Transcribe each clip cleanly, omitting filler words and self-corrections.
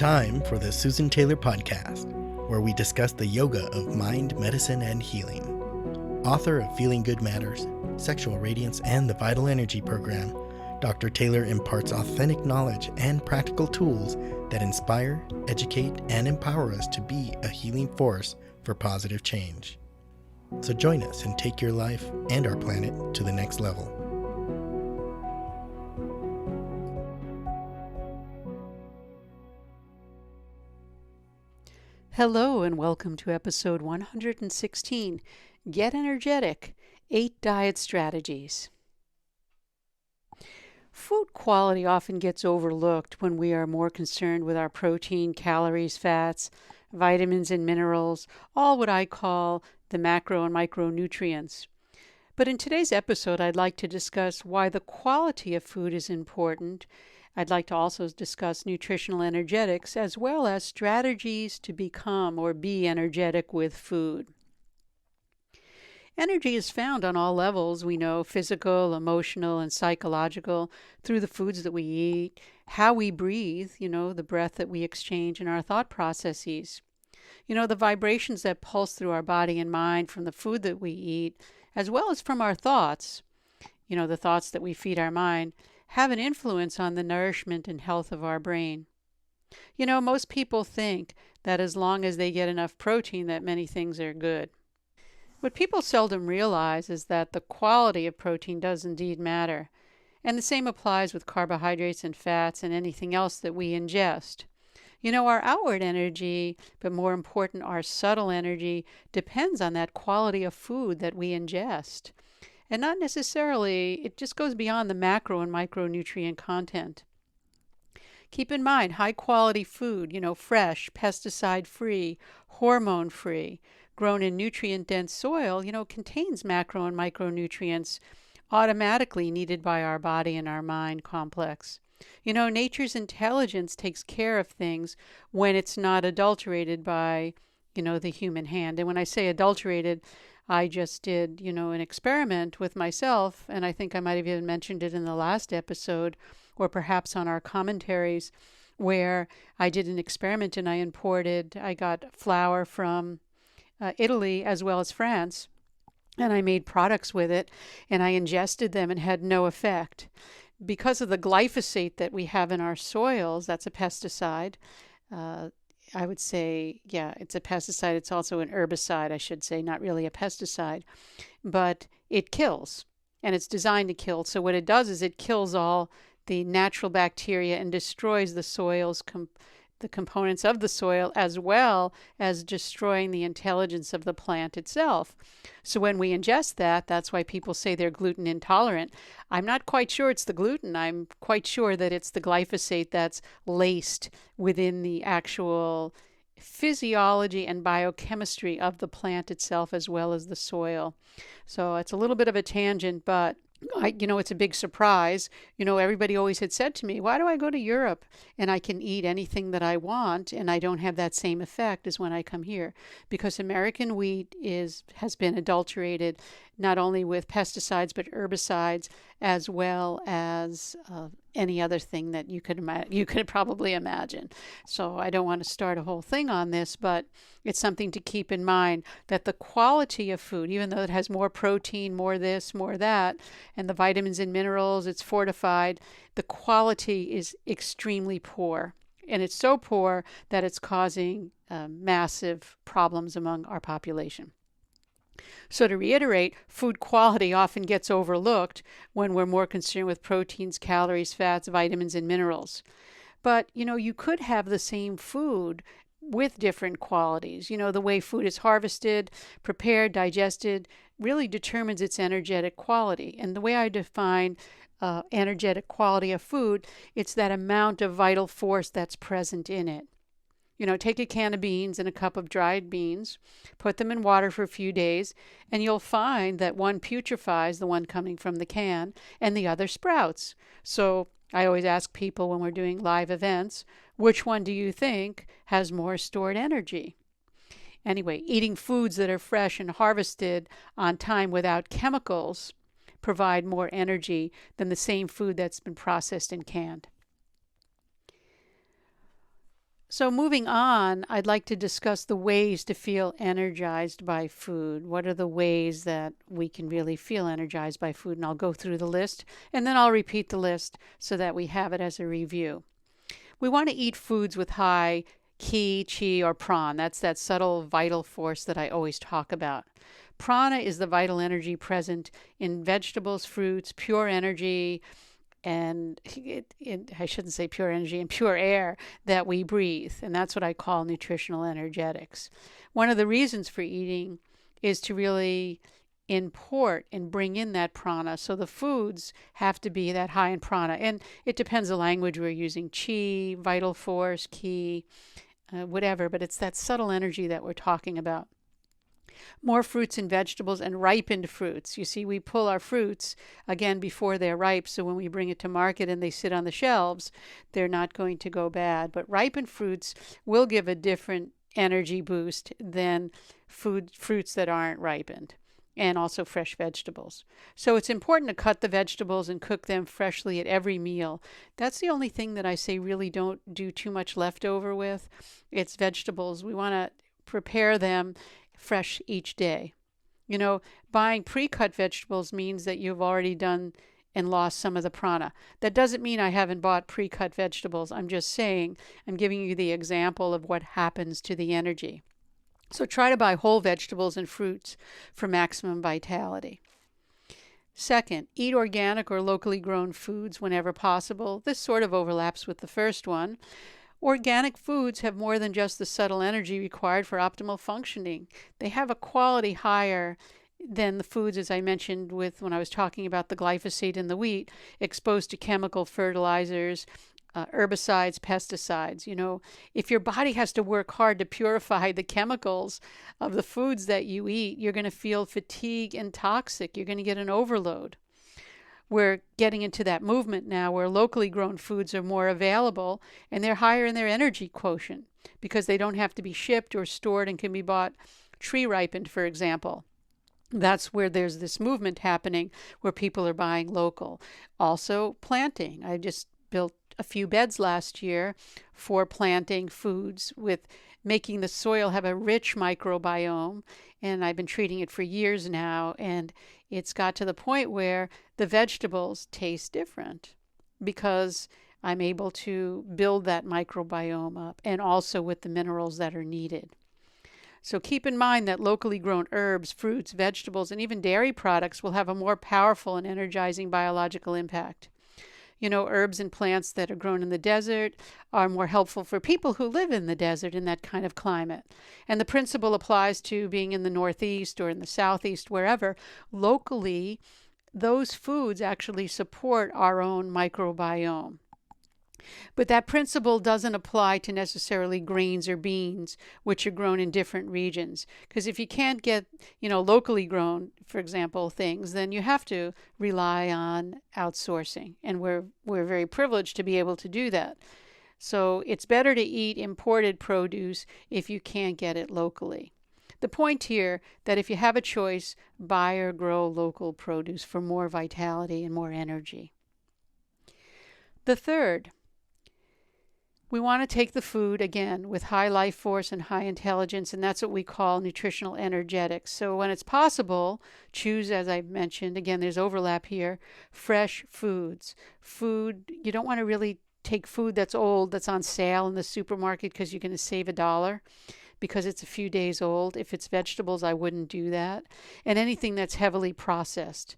time for the Susan Taylor Podcast, where we discuss the yoga of mind, medicine, and healing. Author of Feeling Good Matters, Sexual Radiance, and the Vital Energy Program, Dr. Taylor imparts authentic knowledge and practical tools that inspire, educate, and empower us to be a healing force for positive change. So join us and take your life and our planet to the next level. Hello and welcome to episode 116, Get Energetic, 8 Diet Strategies. Food quality often gets overlooked when we are more concerned with our protein, calories, fats, vitamins, and minerals, all what I call the macro and micronutrients. But in today's episode, I'd like to discuss why the quality of food is important. I'd like to also discuss nutritional energetics as well as strategies to become or be energetic with food. Energy is found on all levels, we know, physical, emotional, and psychological, through the foods that we eat, how we breathe, the breath that we exchange, and our thought processes. The vibrations that pulse through our body and mind from the food that we eat, as well as from our thoughts, the thoughts that we feed our mind, have an influence on the nourishment and health of our brain. Most people think that as long as they get enough protein that many things are good. What people seldom realize is that the quality of protein does indeed matter. And the same applies with carbohydrates and fats and anything else that we ingest. Our outward energy, but more important, our subtle energy, depends on that quality of food that we ingest. And not necessarily, it just goes beyond the macro and micronutrient content. Keep in mind, high quality food, fresh, pesticide-free, hormone-free, grown in nutrient-dense soil, contains macro and micronutrients automatically needed by our body and our mind complex. Nature's intelligence takes care of things when it's not adulterated by, the human hand. And when I say adulterated, I just did, an experiment with myself, and I think I might have even mentioned it in the last episode, or perhaps on our commentaries, where I did an experiment and I got flour from Italy as well as France, and I made products with it, and I ingested them and had no effect. Because of the glyphosate that we have in our soils, that's a pesticide. I would say, it's a pesticide. It's also an herbicide, I should say, not really a pesticide. But it kills, and it's designed to kill. So what it does is it kills all the natural bacteria and destroys the soil's the components of the soil, as well as destroying the intelligence of the plant itself. So when we ingest that, that's why people say they're gluten intolerant. I'm not quite sure it's the gluten. I'm quite sure that it's the glyphosate that's laced within the actual physiology and biochemistry of the plant itself, as well as the soil. So it's a little bit of a tangent, but it's a big surprise. Everybody always had said to me, why do I go to Europe and I can eat anything that I want and I don't have that same effect as when I come here? Because American wheat has been adulterated not only with pesticides but herbicides, as well as any other thing that you could probably imagine. So I don't want to start a whole thing on this, but it's something to keep in mind, that the quality of food, even though it has more protein, more this, more that, and the vitamins and minerals, it's fortified, the quality is extremely poor. And it's so poor that it's causing massive problems among our population. So to reiterate, food quality often gets overlooked when we're more concerned with proteins, calories, fats, vitamins, and minerals. But, you could have the same food with different qualities. The way food is harvested, prepared, digested really determines its energetic quality. And the way I define energetic quality of food, it's that amount of vital force that's present in it. Take a can of beans and a cup of dried beans, put them in water for a few days, and you'll find that one putrefies, the one coming from the can, and the other sprouts. So I always ask people when we're doing live events, which one do you think has more stored energy? Anyway, eating foods that are fresh and harvested on time without chemicals provide more energy than the same food that's been processed and canned. So, moving on, I'd like to discuss the ways to feel energized by food. What are the ways that we can really feel energized by food? And I'll go through the list and then I'll repeat the list so that we have it as a review. We want to eat foods with high ki, chi, or prana. That's that subtle vital force that I always talk about. Prana is the vital energy present in vegetables, fruits, pure energy, and I shouldn't say pure energy, and pure air that we breathe. And that's what I call nutritional energetics. One of the reasons for eating is to really import and bring in that prana. So the foods have to be that high in prana. And it depends the language we're using, chi, vital force, ki, whatever. But it's that subtle energy that we're talking about. More fruits and vegetables and ripened fruits. You see, we pull our fruits again before they're ripe, so when we bring it to market and they sit on the shelves, they're not going to go bad. But ripened fruits will give a different energy boost than fruits that aren't ripened, and also fresh vegetables. So it's important to cut the vegetables and cook them freshly at every meal. That's the only thing that I say really don't do too much leftover with. It's vegetables. We want to prepare them fresh each day. You know, buying pre-cut vegetables means that you've already done and lost some of the prana. That doesn't mean I haven't bought pre-cut vegetables. I'm just saying, I'm giving you the example of what happens to the energy. So try to buy whole vegetables and fruits for maximum vitality. Second, eat organic or locally grown foods whenever possible. This sort of overlaps with the first one. Organic foods have more than just the subtle energy required for optimal functioning. They have a quality higher than the foods, as I mentioned when I was talking about the glyphosate in the wheat, exposed to chemical fertilizers, herbicides, pesticides. You know, if your body has to work hard to purify the chemicals of the foods that you eat, you're going to feel fatigue and toxic. You're going to get an overload. We're getting into that movement now where locally grown foods are more available and they're higher in their energy quotient because they don't have to be shipped or stored and can be bought tree ripened, for example. That's where there's this movement happening where people are buying local. Also, planting. I just built a few beds last year for planting foods with making the soil have a rich microbiome, and I've been treating it for years now, and it's got to the point where the vegetables taste different because I'm able to build that microbiome up and also with the minerals that are needed. So keep in mind that locally grown herbs, fruits, vegetables, and even dairy products will have a more powerful and energizing biological impact. You know, herbs and plants that are grown in the desert are more helpful for people who live in the desert in that kind of climate. And the principle applies to being in the Northeast or in the Southeast, wherever. Locally, those foods actually support our own microbiome. But that principle doesn't apply to necessarily grains or beans, which are grown in different regions. Because if you can't get, locally grown, for example, things, then you have to rely on outsourcing. And we're very privileged to be able to do that. So it's better to eat imported produce if you can't get it locally. The point here that if you have a choice, buy or grow local produce for more vitality and more energy. The third, we want to take the food, again, with high life force and high intelligence, and that's what we call nutritional energetics. So when it's possible, choose, as I've mentioned, again, there's overlap here, fresh foods. Food, you don't want to really take food that's old, that's on sale in the supermarket because you're going to save $1 because it's a few days old. If it's vegetables, I wouldn't do that. And anything that's heavily processed.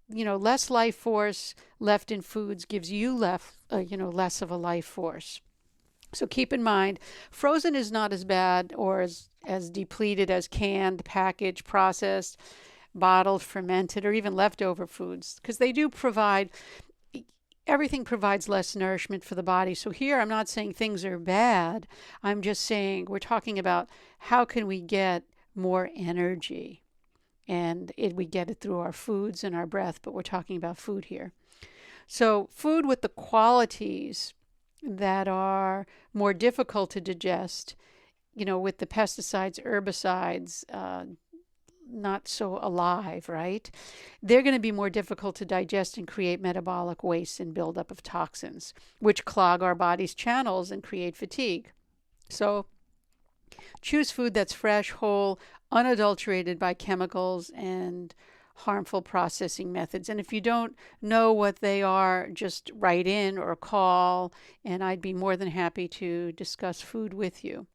Less life force left in foods gives you less of a life force. So keep in mind, frozen is not as bad or as depleted as canned, packaged, processed, bottled, fermented, or even leftover foods, because they do provide, everything provides less nourishment for the body. So here I'm not saying things are bad. I'm just saying we're talking about how can we get more energy. And we get it through our foods and our breath, but we're talking about food here. So food with the qualities that are more difficult to digest, with the pesticides, herbicides, not so alive, right? They're going to be more difficult to digest and create metabolic waste and buildup of toxins, which clog our body's channels and create fatigue. So choose food that's fresh, whole, unadulterated by chemicals and harmful processing methods. And if you don't know what they are, just write in or call, and I'd be more than happy to discuss food with you.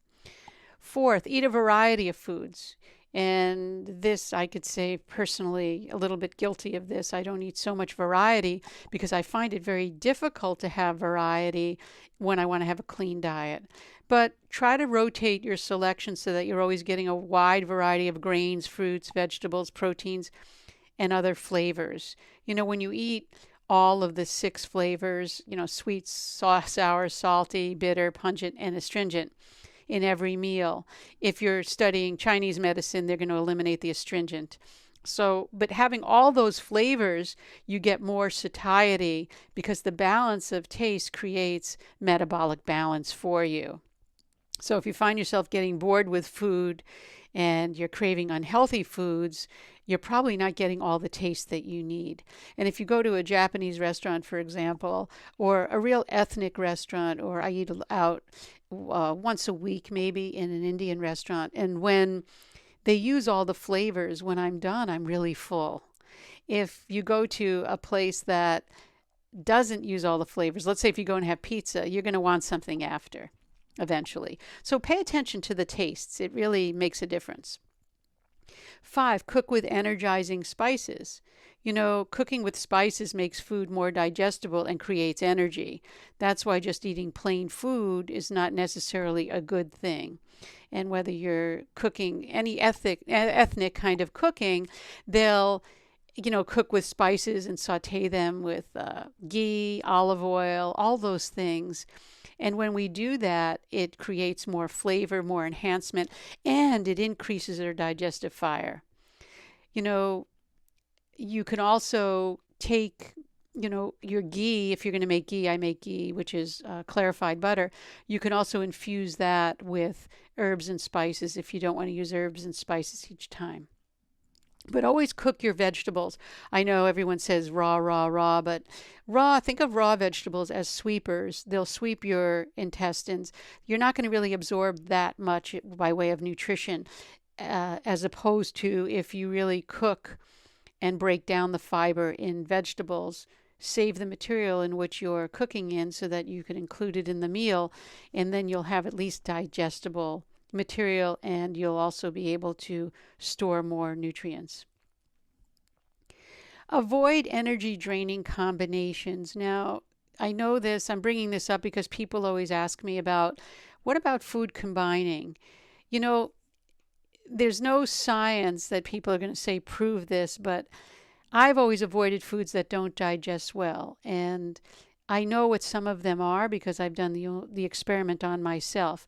Fourth, eat a variety of foods. And this, I could say personally, a little bit guilty of this. I don't eat so much variety because I find it very difficult to have variety when I want to have a clean diet. But try to rotate your selection so that you're always getting a wide variety of grains, fruits, vegetables, proteins, and other flavors. When you eat all of the 6 flavors, sweet, sour, salty, bitter, pungent, and astringent in every meal. If you're studying Chinese medicine, they're going to eliminate the astringent. So, but having all those flavors, you get more satiety because the balance of taste creates metabolic balance for you. So if you find yourself getting bored with food and you're craving unhealthy foods, you're probably not getting all the taste that you need. And if you go to a Japanese restaurant, for example, or a real ethnic restaurant, or I eat out once a week maybe in an Indian restaurant, and when they use all the flavors, when I'm done, I'm really full. If you go to a place that doesn't use all the flavors, let's say if you go and have pizza, you're going to want something after eventually. So pay attention to the tastes. It really makes a difference. 5, cook with energizing spices. Cooking with spices makes food more digestible and creates energy. That's why just eating plain food is not necessarily a good thing. And whether you're cooking any ethnic kind of cooking, they'll cook with spices and saute them with ghee, olive oil, all those things. And when we do that, it creates more flavor, more enhancement, and it increases our digestive fire. You can also take, your ghee. If you're going to make ghee, I make ghee, which is clarified butter. You can also infuse that with herbs and spices if you don't want to use herbs and spices each time. But always cook your vegetables. I know everyone says raw, raw, raw, but think of raw vegetables as sweepers. They'll sweep your intestines. You're not going to really absorb that much by way of nutrition, as opposed to if you really cook and break down the fiber in vegetables. Save the material in which you're cooking in so that you can include it in the meal, and then you'll have at least digestible material, and you'll also be able to store more nutrients. Avoid energy draining combinations. Now, I know this, I'm bringing this up because people always ask me about what about food combining? You know, there's no science that people are going to say prove this, but I've always avoided foods that don't digest well. And I know what some of them are because I've done the experiment on myself.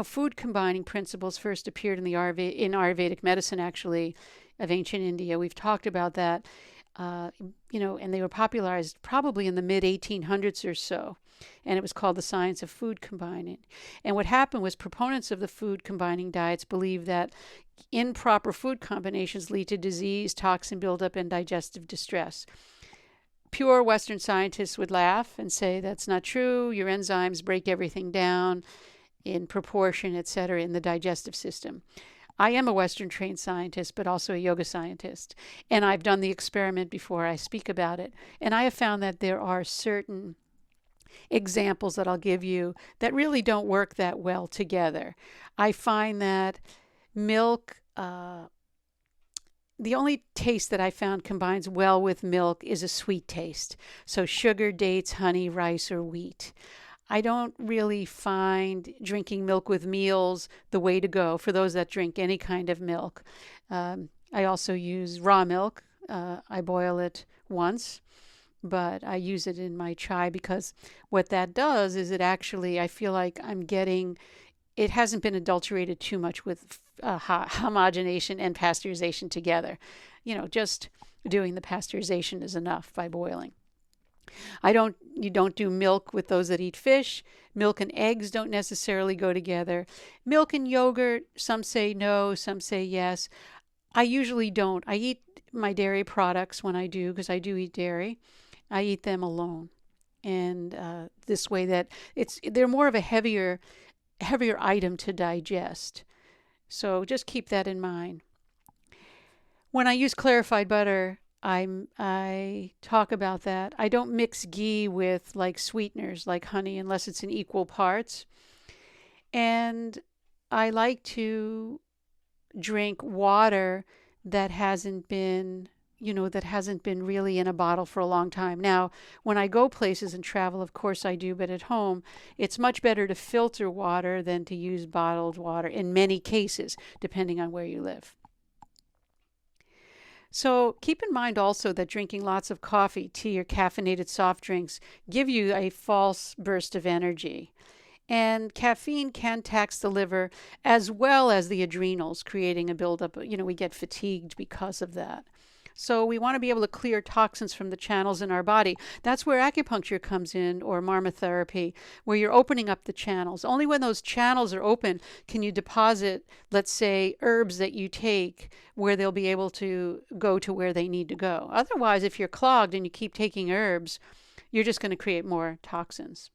Food combining principles first appeared in in Ayurvedic medicine, actually, of ancient India. We've talked about that, and they were popularized probably in the mid 1800s or so. And it was called the science of food combining. And what happened was proponents of the food combining diets believed that improper food combinations lead to disease, toxin buildup, and digestive distress. Pure Western scientists would laugh and say that's not true. Your enzymes break everything down in proportion, etc., in the digestive system. I am a Western trained scientist, but also a yoga scientist. And I've done the experiment before I speak about it. And I have found that there are certain examples that I'll give you that really don't work that well together. I find that milk, the only taste that I found combines well with milk is a sweet taste. So sugar, dates, honey, rice, or wheat. I don't really find drinking milk with meals the way to go for those that drink any kind of milk. I also use raw milk. I boil it once, but I use it in my chai because what that does is I feel like it hasn't been adulterated too much with homogenation and pasteurization together. Just doing the pasteurization is enough by boiling. You don't do milk with those that eat fish. Milk and eggs don't necessarily go together. Milk and yogurt, some say no, some say yes. I usually don't. I eat my dairy products when I do, because I do eat dairy. I eat them alone. And this way they're more of a heavier heavier item to digest. So just keep that in mind. When I use clarified butter, I talk about that. I don't mix ghee with like sweeteners like honey unless it's in equal parts. And I like to drink water that hasn't been that hasn't been really in a bottle for a long time. Now, when I go places and travel, of course I do, but at home, it's much better to filter water than to use bottled water in many cases, depending on where you live. So keep in mind also that drinking lots of coffee, tea, or caffeinated soft drinks give you a false burst of energy. And caffeine can tax the liver as well as the adrenals, creating a buildup. We get fatigued because of that. So we want to be able to clear toxins from the channels in our body. That's where acupuncture comes in, or marmotherapy, where you're opening up the channels. Only when those channels are open can you deposit, let's say, herbs that you take where they'll be able to go to where they need to go. Otherwise, if you're clogged and you keep taking herbs, you're just going to create more toxins.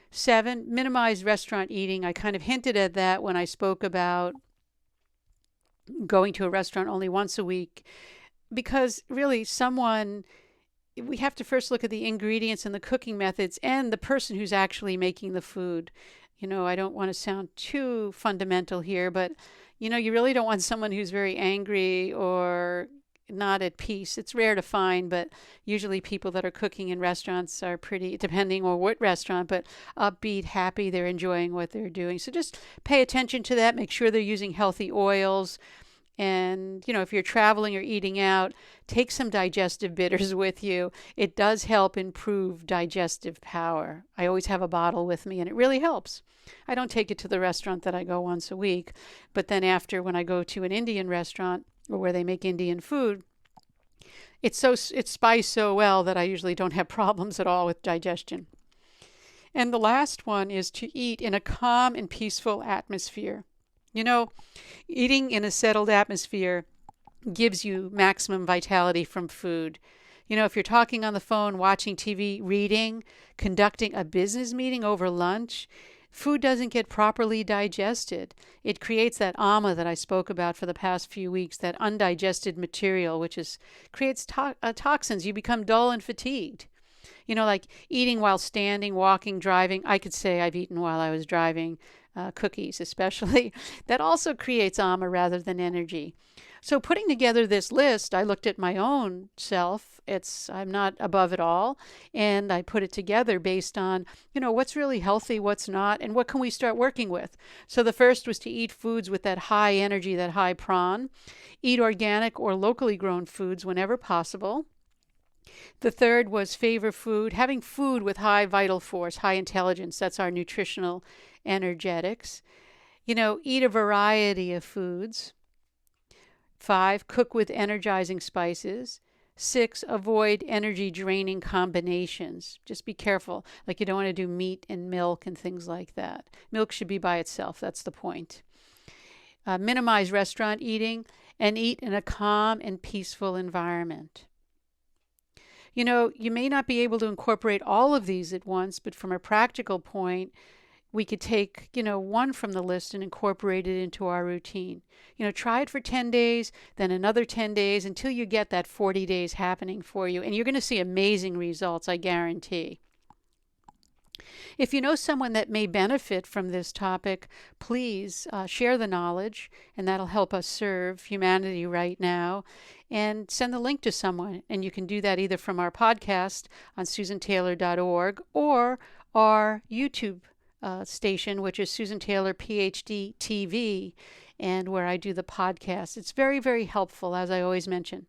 7, minimize restaurant eating. I kind of hinted at that when I spoke about going to a restaurant only once a week, because really we have to first look at the ingredients and the cooking methods and the person who's actually making the food. I don't want to sound too fundamental here, but you really don't want someone who's very angry or not at peace. It's rare to find, but usually people that are cooking in restaurants are pretty, depending on what restaurant, but upbeat, happy, they're enjoying what they're doing. So just pay attention to that. Make sure they're using healthy oils. And, if you're traveling or eating out, take some digestive bitters with you. It does help improve digestive power. I always have a bottle with me, and it really helps. I don't take it to the restaurant that I go once a week, but then after, when I go to an Indian restaurant or where they make Indian food, it's spiced so well that I usually don't have problems at all with digestion. And the last one is to eat in a calm and peaceful atmosphere. Eating in a settled atmosphere gives you maximum vitality from food. If you're talking on the phone, watching TV, reading, conducting a business meeting over lunch, food doesn't get properly digested. It creates that ama that I spoke about for the past few weeks, that undigested material, which creates toxins. You become dull and fatigued. Like eating while standing, walking, driving. I could say I've eaten while I was driving, cookies especially. That also creates ama rather than energy. So putting together this list, I looked at my own self. I'm not above it all. And I put it together based on, what's really healthy, what's not, and what can we start working with. So the first was to eat foods with that high energy, that high prawn. Eat organic or locally grown foods whenever possible. The third was having food with high vital force, high intelligence. That's our nutritional energetics. Eat a variety of foods. 5, cook with energizing spices. 6, avoid energy draining combinations. Just be careful. Like you don't want to do meat and milk and things like that. Milk should be by itself. That's the point. Minimize restaurant eating and eat in a calm and peaceful environment. You may not be able to incorporate all of these at once, but from a practical point, we could take, one from the list and incorporate it into our routine. Try it for 10 days, then another 10 days until you get that 40 days happening for you. And you're going to see amazing results, I guarantee. If you know someone that may benefit from this topic, please share the knowledge, and that'll help us serve humanity right now. And send the link to someone. And you can do that either from our podcast on susantaylor.org or our YouTube station, which is Susan Taylor PhD TV, and where I do the podcast. It's very, very helpful, as I always mention.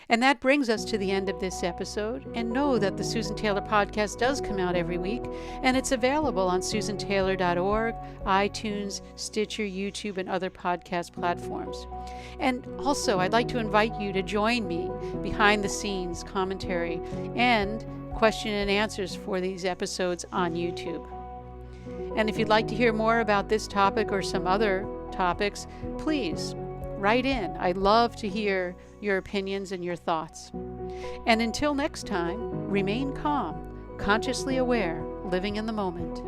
And that brings us to the end of this episode. And know that the Susan Taylor podcast does come out every week, and it's available on susantaylor.org, iTunes, Stitcher, YouTube, and other podcast platforms. And also, I'd like to invite you to join me behind the scenes commentary and question and answers for these episodes on YouTube. And if you'd like to hear more about this topic or some other topics, please write in. I'd love to hear your opinions and your thoughts. And until next time, remain calm, consciously aware, living in the moment.